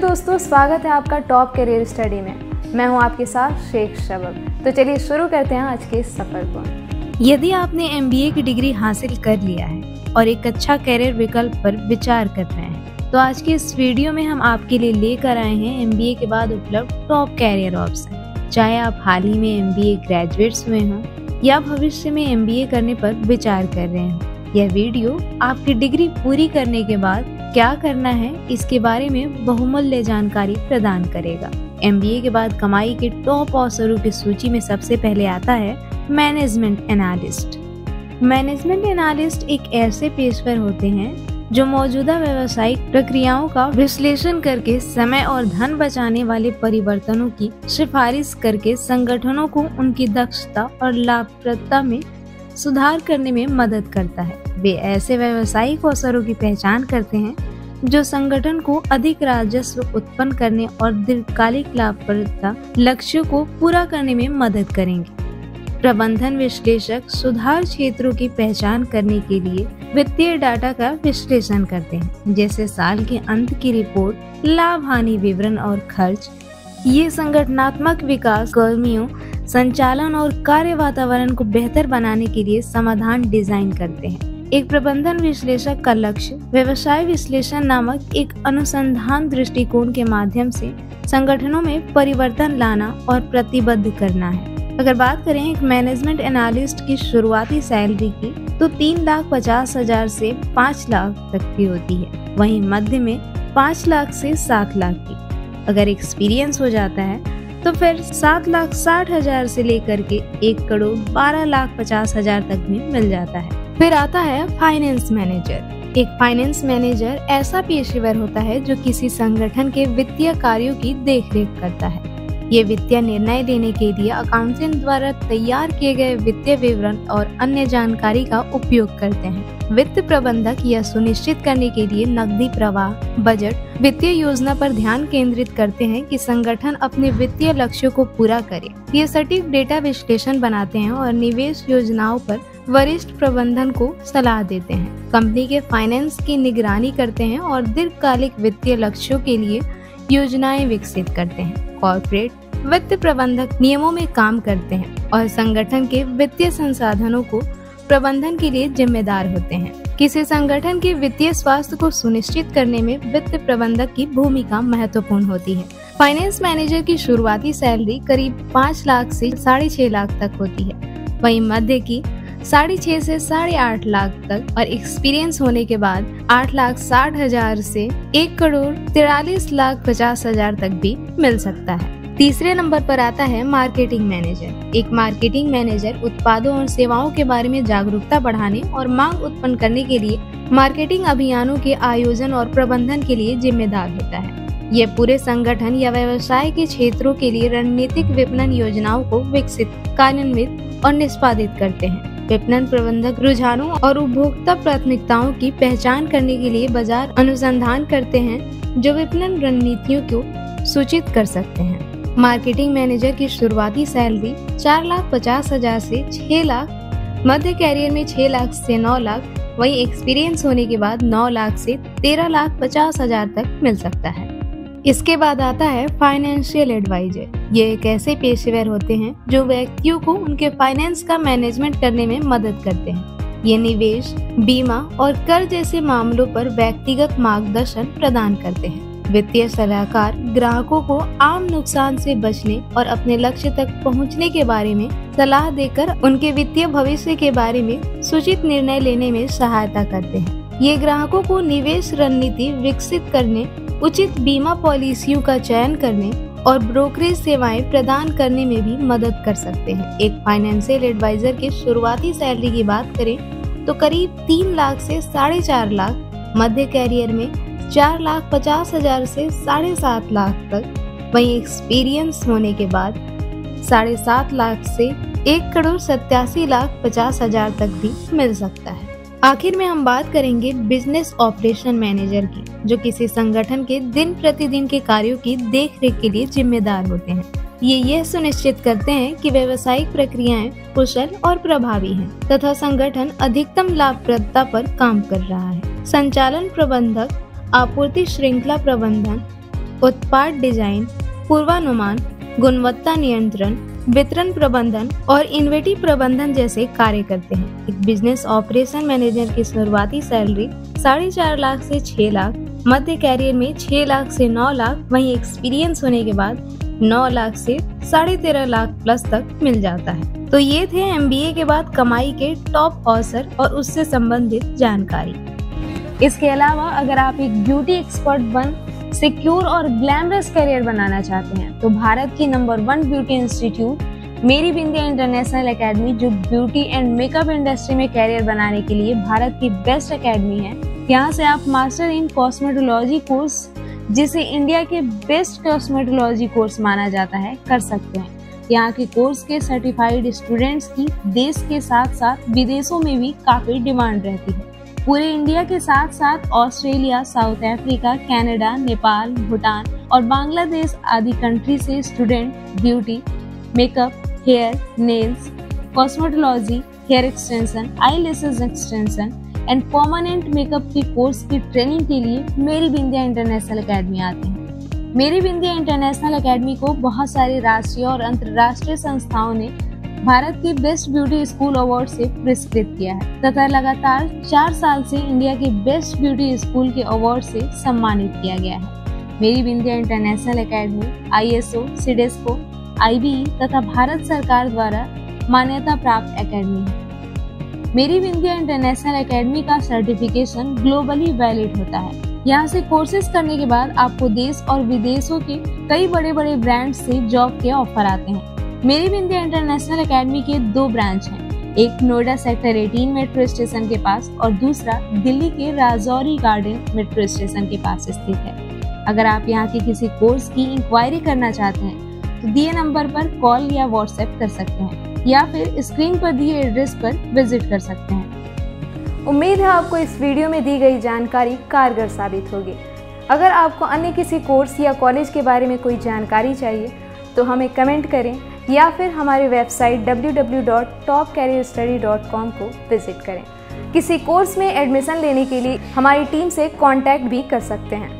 दोस्तों, स्वागत है आपका टॉप करियर स्टडी में। मैं हूं आपके साथ शेख शबब। तो चलिए शुरू करते हैं आज के इस सफर को। यदि आपने MBA की डिग्री हासिल कर लिया है और एक अच्छा करियर विकल्प पर विचार कर रहे हैं, तो आज के इस वीडियो में हम आपके लिए लेकर आए हैं MBA के बाद उपलब्ध टॉप कैरियर ऑप्शन। चाहे आप हाल ही में MBA ग्रेजुएट्स हुए हों या भविष्य में MBA करने पर विचार कर रहे हों, यह वीडियो आपकी डिग्री पूरी करने के बाद क्या करना है इसके बारे में बहुमूल्य जानकारी प्रदान करेगा। MBA के बाद कमाई के टॉप अवसरों की सूची में सबसे पहले आता है मैनेजमेंट एनालिस्ट। मैनेजमेंट एनालिस्ट एक ऐसे पेशेवर होते हैं जो मौजूदा व्यावसायिक प्रक्रियाओं का विश्लेषण करके समय और धन बचाने वाले परिवर्तनों की सिफारिश करके संगठनों को उनकी दक्षता और लाभप्रदता में सुधार करने में मदद करता है। वे ऐसे व्यावसायिक अवसरों की पहचान करते हैं जो संगठन को अधिक राजस्व उत्पन्न करने और दीर्घकालिक लाभप्रदता लक्ष्यों को पूरा करने में मदद करेंगे। प्रबंधन विश्लेषक सुधार क्षेत्रों की पहचान करने के लिए वित्तीय डाटा का विश्लेषण करते हैं, जैसे साल के अंत की रिपोर्ट, लाभ हानि विवरण और खर्च। ये संगठनात्मक विकास, कर्मियों, संचालन और कार्य वातावरण को बेहतर बनाने के लिए समाधान डिजाइन करते हैं। एक प्रबंधन विश्लेषक का लक्ष्य व्यवसाय विश्लेषण नामक एक अनुसंधान दृष्टिकोण के माध्यम से संगठनों में परिवर्तन लाना और प्रतिबद्ध करना है। अगर बात करें एक मैनेजमेंट एनालिस्ट की शुरुआती सैलरी की, तो 3,50,000 से 5 लाख तक की होती है। वहीं मध्य में 5 लाख से 7 लाख की। अगर एक्सपीरियंस हो जाता है तो फिर 7,60,000 से लेकर के 1,12,50,000 तक भी मिल जाता है। फिर आता है फाइनेंस मैनेजर। एक फाइनेंस मैनेजर ऐसा पेशेवर होता है जो किसी संगठन के वित्तीय कार्यों की देखरेख करता है। ये वित्तीय निर्णय लेने के लिए अकाउंटेंट द्वारा तैयार किए गए वित्तीय विवरण और अन्य जानकारी का उपयोग करते हैं। वित्त प्रबंधक यह सुनिश्चित करने के लिए नकदी प्रवाह, बजट, वित्तीय योजना पर ध्यान केंद्रित करते हैं कि संगठन अपने वित्तीय लक्ष्यों को पूरा करे। ये सटीक डेटा विश्लेषण बनाते हैं और निवेश योजनाओं पर वरिष्ठ प्रबंधन को सलाह देते हैं। कंपनी के फाइनेंस की निगरानी करते हैं और दीर्घकालिक वित्तीय लक्ष्यों के लिए योजनाएं विकसित करते हैं। कॉर्पोरेट वित्त प्रबंधक नियमों में काम करते हैं और संगठन के वित्तीय संसाधनों को प्रबंधन के लिए जिम्मेदार होते हैं। किसी संगठन के वित्तीय स्वास्थ्य को सुनिश्चित करने में वित्त प्रबंधक की भूमिका महत्वपूर्ण होती है। फाइनेंस मैनेजर की शुरुआती सैलरी करीब 5 लाख से 6.5 लाख तक होती है। वहीं मध्य की 6.5 से 8.5 लाख तक और एक्सपीरियंस होने के बाद 8,60,000 से 1,43,50,000 तक भी मिल सकता है। तीसरे नंबर पर आता है मार्केटिंग मैनेजर। एक मार्केटिंग मैनेजर उत्पादों और सेवाओं के बारे में जागरूकता बढ़ाने और मांग उत्पन्न करने के लिए मार्केटिंग अभियानों के आयोजन और प्रबंधन के लिए जिम्मेदार होता है। यह पूरे संगठन या व्यवसाय के क्षेत्रों के लिए रणनीतिक विपणन योजनाओं को विकसित, कार्यान्वित और निष्पादित करते हैं। विपणन प्रबंधक रुझानों और उपभोक्ता प्राथमिकताओं की पहचान करने के लिए बाजार अनुसंधान करते हैं, जो विपणन रणनीतियों को सूचित कर सकते हैं। मार्केटिंग मैनेजर की शुरुआती सैलरी 4,50,000 से 6 लाख, मध्य कैरियर में 6 लाख से 9 लाख, वहीं एक्सपीरियंस होने के बाद 9 लाख से 13,50,000 तक मिल सकता है। इसके बाद आता है फाइनेंशियल एडवाइजर। ये एक ऐसे पेशेवर होते हैं जो व्यक्तियों को उनके फाइनेंस का मैनेजमेंट करने में मदद करते हैं। ये निवेश, बीमा और कर जैसे मामलों पर व्यक्तिगत मार्गदर्शन प्रदान करते हैं। वित्तीय सलाहकार ग्राहकों को आम नुकसान से बचने और अपने लक्ष्य तक पहुंचने के बारे में सलाह देकर उनके वित्तीय भविष्य के बारे में सूचित निर्णय लेने में सहायता करते हैं। ये ग्राहकों को निवेश रणनीति विकसित करने, उचित बीमा पॉलिसियों का चयन करने और ब्रोकरेज सेवाएं प्रदान करने में भी मदद कर सकते हैं। एक फाइनेंशियल एडवाइजर की शुरुआती सैलरी की बात करें तो करीब 3 लाख से 4.5 लाख, मध्य कैरियर में 4,50,000 से 7.5 लाख तक, वहीं एक्सपीरियंस होने के बाद 7.5 लाख से 1,87,50,000 तक भी मिल सकता है। आखिर में हम बात करेंगे बिजनेस ऑपरेशन मैनेजर की, जो किसी संगठन के दिन प्रतिदिन के कार्यों की देखरेख के लिए जिम्मेदार होते हैं। ये यह सुनिश्चित करते हैं कि व्यावसायिक प्रक्रियाएं कुशल और प्रभावी हैं तथा संगठन अधिकतम लाभप्रदता पर काम कर रहा है। संचालन प्रबंधक आपूर्ति श्रृंखला प्रबंधन, उत्पाद डिजाइन, पूर्वानुमान, गुणवत्ता नियंत्रण, वितरण प्रबंधन और इन्वेंटरी प्रबंधन जैसे कार्य करते हैं। एक बिजनेस ऑपरेशन मैनेजर की शुरुआती सैलरी 4.5 लाख से 6 लाख, मध्य कैरियर में 6 लाख से 9 लाख, वहीं एक्सपीरियंस होने के बाद 9 लाख से 13.5 लाख प्लस तक मिल जाता है। तो ये थे MBA के बाद कमाई के टॉप अवसर और उससे संबंधित जानकारी। इसके अलावा अगर आप एक ब्यूटी एक्सपर्ट बन सिक्योर और ग्लैमरस करियर बनाना चाहते हैं तो भारत की नंबर 1 ब्यूटी इंस्टीट्यूट मेरी बिंदिया इंटरनेशनल एकेडमी, जो ब्यूटी एंड मेकअप इंडस्ट्री में करियर बनाने के लिए भारत की बेस्ट एकेडमी है। यहाँ से आप मास्टर इन कॉस्मेटोलॉजी कोर्स, जिसे इंडिया के बेस्ट कॉस्मेटोलॉजी कोर्स माना जाता है, कर सकते हैं। यहाँ के कोर्स के सर्टिफाइड स्टूडेंट्स की देश के साथ साथ विदेशों में भी काफी डिमांड रहती है। पूरे इंडिया के साथ साथ Australia, South Africa, Canada, Nepal, Bhutan और बांग्लादेश आदि कंट्री से student beauty, makeup, hair, nails, cosmetology, hair extension, eyelashes extension and permanent makeup की कोर्स की ट्रेनिंग के लिए मेरी बिंदिया इंटरनेशनल एकेडमी आते हैं। मेरी बिंदिया इंटरनेशनल एकेडमी को बहुत सारी राष्ट्रीय और अंतर्राष्ट्रीय संस्थाओं ने भारत की बेस्ट ब्यूटी स्कूल अवार्ड से पुरस्कृत किया है तथा लगातार 4 साल से इंडिया के बेस्ट ब्यूटी स्कूल के अवार्ड से सम्मानित किया गया है। Meri Bindiya International Academy ISO, CIDESCO, IBE तथा भारत सरकार द्वारा मान्यता प्राप्त एकेडमी है। मेरी बिंदिया इंटरनेशनल एकेडमी का सर्टिफिकेशन ग्लोबली वैलिड होता है। यहाँ से कोर्सेज करने के बाद आपको देश और विदेशों के कई बड़े बड़े ब्रांड से जॉब के ऑफर आते हैं। मेरी बिंदिया इंटरनेशनल एकेडमी के 2 ब्रांच हैं, एक नोएडा सेक्टर 18 मेट्रो स्टेशन के पास और दूसरा दिल्ली के राजौरी गार्डन मेट्रो स्टेशन के पास स्थित है। अगर आप यहाँ के किसी कोर्स की इंक्वायरी करना चाहते हैं तो दिए नंबर पर कॉल या व्हाट्सएप कर सकते हैं या फिर स्क्रीन पर दिए एड्रेस पर विजिट कर सकते हैं। उम्मीद है आपको इस वीडियो में दी गई जानकारी कारगर साबित होगी। अगर आपको अन्य किसी कोर्स या कॉलेज के बारे में कोई जानकारी चाहिए तो हमें कमेंट करें या फिर हमारी वेबसाइट www.topcareerstudy.com को विजिट करें। किसी कोर्स में एडमिशन लेने के लिए हमारी टीम से कांटेक्ट भी कर सकते हैं।